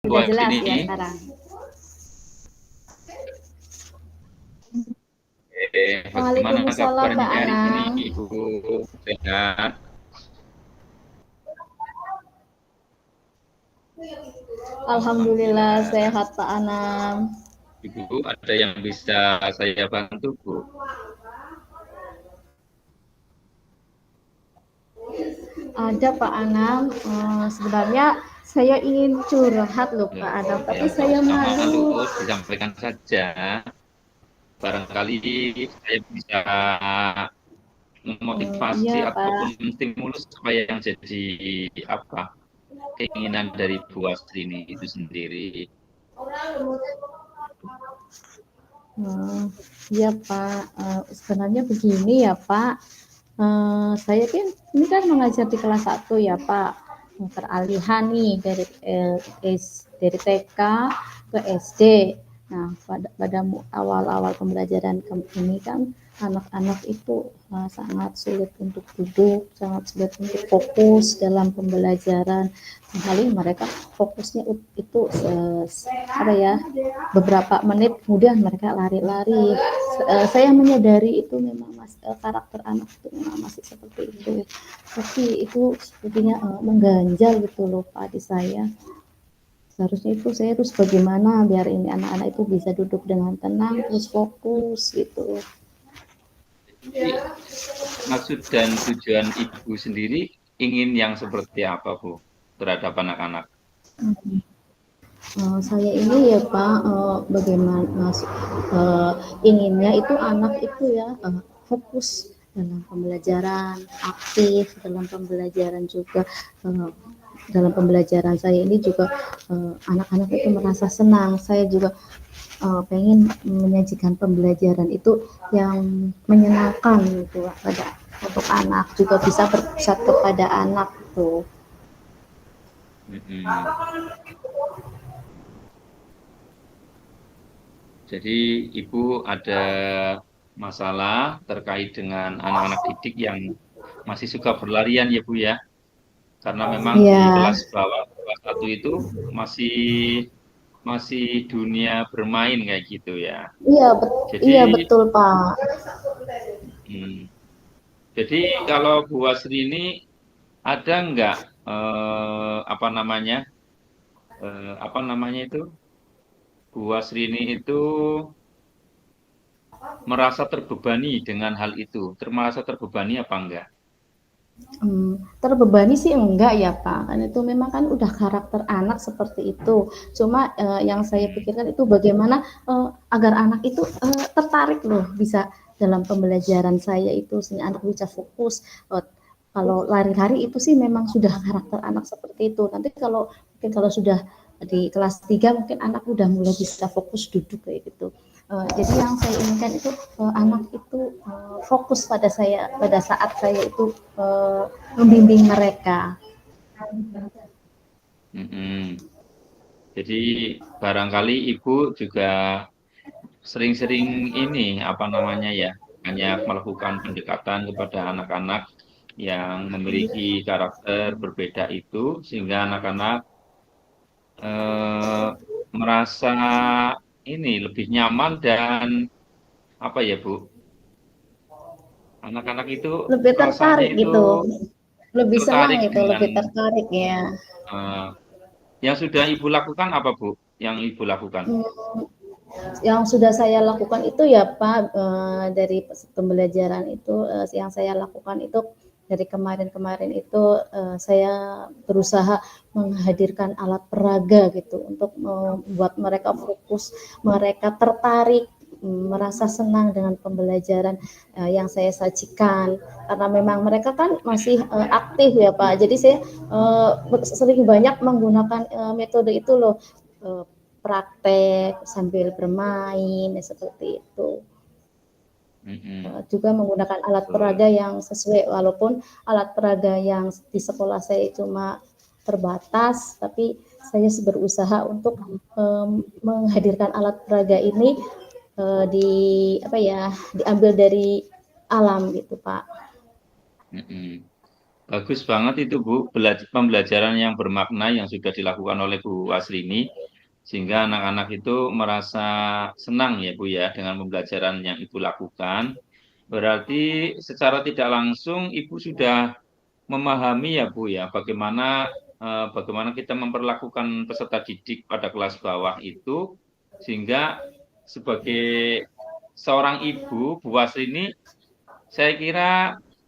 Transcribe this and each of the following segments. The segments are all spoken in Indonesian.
Sudah Puas jelas ya ini. sekarang. Bagaimana Waalaikumsalam kabarnya Mbak hari ini, Anang. Ibu? Sehat? Alhamdulillah Alhamdulillah. sehat Pak Anang. Ibu, ada yang bisa saya bantu, Bu? Ada Pak Anang. Sebenarnya saya ingin curhat loh Pak Anang, Ya, tapi nggak saya usah malu, malu. disampaikan saja. Barangkali saya bisa Iya memotivasi ataupun Pak. menstimulus supaya yang jadi apa keinginan dari Bu Asri ini itu sendiri. Iya Pak. Sebenarnya begini ya Pak. Saya kan ini kan mengajar di kelas 1 ya Pak. Peralihan nih dari TK ke SD. Nah, pada awal-awal pembelajaran ini kan anak-anak itu sangat sulit untuk duduk, sangat sulit untuk fokus dalam pembelajaran. Kali mereka fokusnya itu apa ya, beberapa menit kemudian mereka lari-lari. Saya menyadari itu memang karakter anak itu memang masih seperti itu, tapi itu sepertinya mengganjal gitu loh Pak di saya. Seharusnya itu saya terus bagaimana biar ini anak-anak itu bisa duduk dengan tenang terus fokus gitu. Jadi maksud dan tujuan Ibu sendiri ingin yang seperti apa, Bu, terhadap anak-anak? Saya ini ya Pak, bagaimana inginnya itu anak itu ya fokus dalam pembelajaran, aktif dalam pembelajaran juga. Dalam pembelajaran saya ini juga anak-anak itu merasa senang. Saya juga pengen menyajikan pembelajaran itu yang menyenangkan gitu pada untuk anak, juga bisa berpusat kepada anak tuh. Mm-mm. Jadi Ibu ada masalah terkait dengan anak-anak didik yang masih suka berlarian ya Bu ya, karena memang di Ya, kelas bawah kelas 1 itu masih masih dunia bermain kayak gitu ya. Jadi iya betul Pak. hmm, jadi kalau Bu Wasri ini ada nggak apa namanya itu Bu Wasri ini itu merasa terbebani dengan hal itu, termerasa terbebani apa enggak? Terbebani sih enggak ya Pak, kan itu memang kan udah karakter anak seperti itu. Cuma yang saya Hmm. pikirkan itu bagaimana agar anak itu tertarik loh bisa dalam pembelajaran saya itu, sehingga anak bisa fokus. Kalau lari-lari itu sih memang sudah karakter anak seperti itu. Nanti kalau sudah di kelas 3 mungkin anak udah mulai bisa fokus duduk kayak gitu. Jadi yang saya inginkan itu anak itu fokus pada saat saya itu membimbing mereka. Mm-mm. Jadi barangkali Ibu juga sering-sering ini apa namanya ya, hanya melakukan pendekatan kepada anak-anak yang memiliki karakter berbeda itu sehingga anak-anak eh, merasa ini lebih nyaman dan apa ya Bu? Anak-anak itu Lebih rasanya tertarik itu gitu, lebih senang tertarik itu, dengan lebih tertarik ya. eh, yang sudah Ibu lakukan apa Bu? Yang Ibu lakukan? Yang sudah saya lakukan itu ya Pak, dari pembelajaran itu yang saya lakukan itu dari kemarin-kemarin itu saya berusaha menghadirkan alat peraga gitu untuk membuat mereka fokus, mereka tertarik, merasa senang dengan pembelajaran yang saya sajikan, karena memang mereka kan masih aktif ya Pak. Jadi saya sering banyak menggunakan metode itu loh, eh, praktek sambil bermain seperti itu. Mm-mm. Juga menggunakan alat Betul. peraga yang sesuai, walaupun alat peraga yang di sekolah saya cuma terbatas, tapi saya berusaha untuk menghadirkan alat peraga ini di apa ya, diambil dari alam gitu Pak. Mm-mm. Bagus banget itu Bu, pembelajaran yang bermakna yang sudah dilakukan oleh Bu Asrini, sehingga anak-anak itu merasa senang ya Bu ya dengan pembelajaran yang Ibu lakukan. Berarti secara tidak langsung Ibu sudah memahami ya Bu ya, bagaimana kita memperlakukan peserta didik pada kelas bawah itu, sehingga sebagai seorang ibu, Bu Asrini, saya kira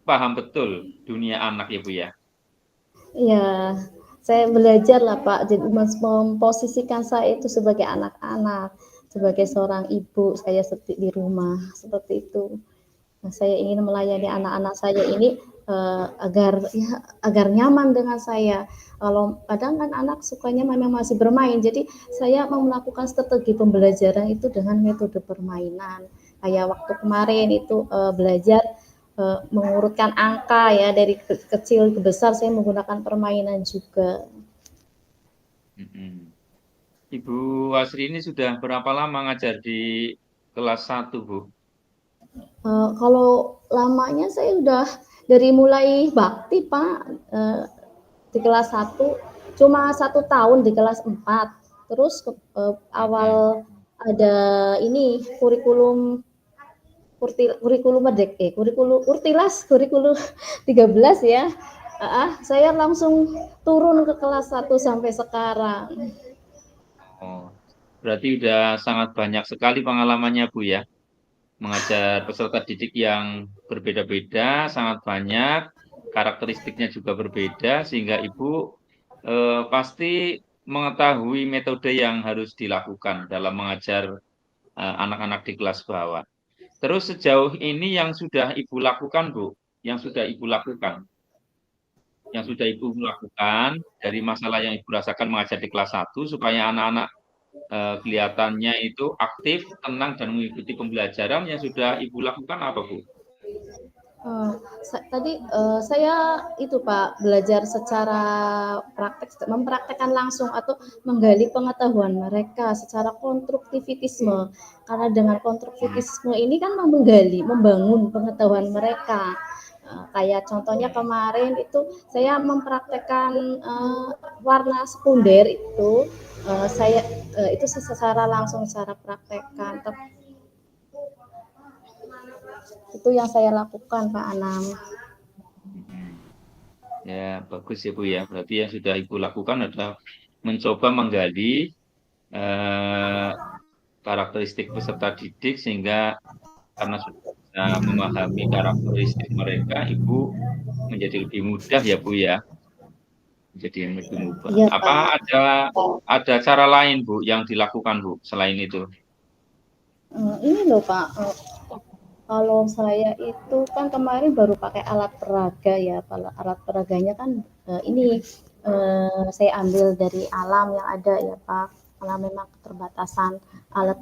paham betul dunia anak ya Bu ya. Ya, saya belajar lah Pak, jadi memposisikan saya itu sebagai anak-anak, sebagai seorang ibu, saya seperti di rumah, seperti itu. Nah, saya ingin melayani anak-anak saya ini agar nyaman dengan saya. Kalau kadang kan anak sukanya memang masih bermain, jadi saya mau melakukan strategi pembelajaran itu dengan metode permainan. Kayak waktu kemarin itu belajar mengurutkan angka ya dari kecil ke besar, saya menggunakan permainan juga. Mm-mm. Ibu Asri ini sudah berapa lama ngajar di kelas 1 Bu? Kalau lamanya saya udah dari mulai bakti Pak, di kelas 1 cuma 1 tahun di kelas 4, terus Mm-mm. awal ada ini kurikulum medek kurikulum 13 ya. Saya langsung turun ke kelas 1 sampai sekarang. Oh, berarti udah sangat banyak sekali pengalamannya Bu ya, mengajar peserta didik yang berbeda-beda, sangat banyak, karakteristiknya juga berbeda, sehingga Ibu pasti mengetahui metode yang harus dilakukan dalam mengajar anak-anak di kelas bawah. Terus sejauh ini yang sudah Ibu lakukan, Bu, yang sudah Ibu lakukan, yang sudah Ibu lakukan dari masalah yang Ibu rasakan mengajar di kelas 1 supaya anak-anak kelihatannya itu aktif, tenang, dan mengikuti pembelajaran yang sudah Ibu lakukan apa, Bu? Tadi saya itu Pak belajar secara praktek, mempraktekkan langsung atau menggali pengetahuan mereka secara konstruktivitisme. Karena dengan Hmm. konstruktivitisme ini kan menggali, membangun pengetahuan mereka. Kayak contohnya kemarin itu saya mempraktekkan warna sekunder itu, saya itu secara langsung secara praktekkan. Itu yang saya lakukan Pak Anam. Hmm. Ya, bagus ya, Bu ya. Berarti yang sudah Ibu lakukan adalah mencoba menggali eh, karakteristik peserta didik sehingga karena sudah bisa memahami karakteristik mereka, Ibu menjadi lebih mudah ya, Bu ya. Jadi yang lebih mudah. Iya Apa Pak. ada cara lain, Bu, yang dilakukan, Bu, selain itu? Ini loh Pak, kalau saya itu kan kemarin baru pakai alat peraga ya, alat peraganya kan ini saya ambil dari alam yang ada ya Pak, karena memang keterbatasan alat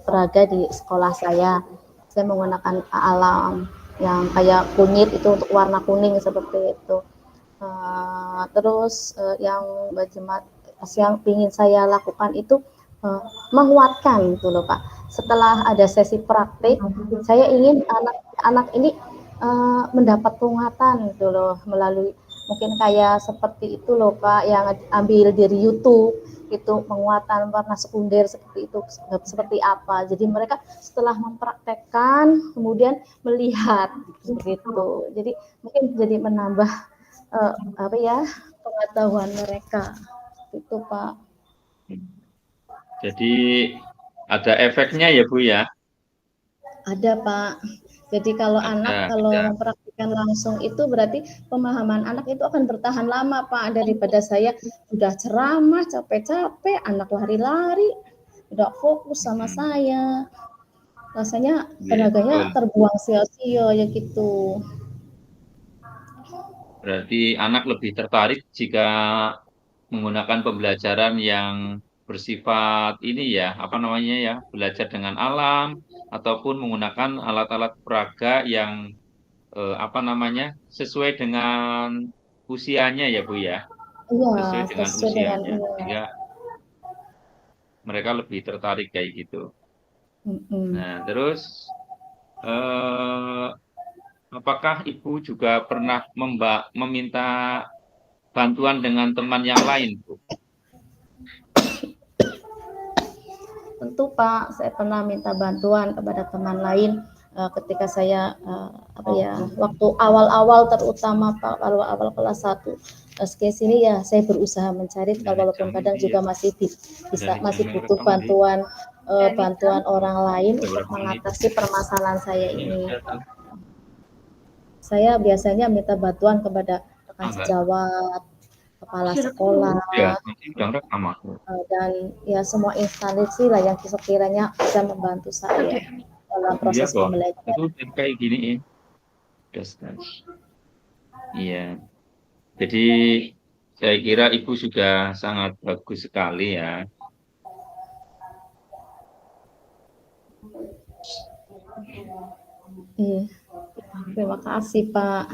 peraga di sekolah saya. Saya menggunakan alam yang kayak kunyit itu untuk warna kuning seperti itu. Terus yang bajemat yang ingin saya lakukan itu menguatkan gitu loh Pak. Setelah ada sesi praktik, saya ingin anak-anak ini mendapat penguatan gitu loh melalui mungkin kayak seperti itu loh Pak yang ambil dari YouTube itu penguatan warna sekunder seperti itu seperti apa. Jadi mereka setelah mempraktekkan kemudian melihat gitu. Jadi mungkin jadi menambah apa ya pengetahuan mereka itu Pak. Jadi ada efeknya ya, Bu ya? Ada Pak. Jadi Ada. kalau mempraktikkan langsung itu berarti pemahaman anak itu akan bertahan lama Pak daripada saya sudah ceramah capek-capek anak lari-lari tidak fokus sama Hmm. saya. Rasanya Ya, tenaganya betul. terbuang sia-sia ya gitu. Berarti anak lebih tertarik jika menggunakan pembelajaran yang bersifat ini ya, apa namanya ya, belajar dengan alam ataupun menggunakan alat-alat peraga yang apa namanya, sesuai dengan usianya ya Bu ya, Iya, sesuai dengan sesuai dengan usianya, ini. sehingga mereka lebih tertarik kayak gitu. Mm-mm. Nah, terus eh, apakah Ibu juga pernah meminta bantuan dengan teman yang lain, Bu? Tentu Pak, saya pernah minta bantuan kepada teman lain ketika saya waktu awal-awal terutama Pak, kalau awal kelas 1 SD sini ya saya berusaha mencari walaupun kadang juga masih masih butuh bantuan orang lain untuk mengatasi permasalahan saya ini. Saya biasanya minta bantuan kepada rekan sejawat, kepala sekolah, dan ya semua instansi lah yang sekiranya bisa membantu saya dalam proses pembelajaran. Itu kayak gini ya. Iya. Jadi saya kira Ibu sudah sangat bagus sekali ya. Terima kasih Pak.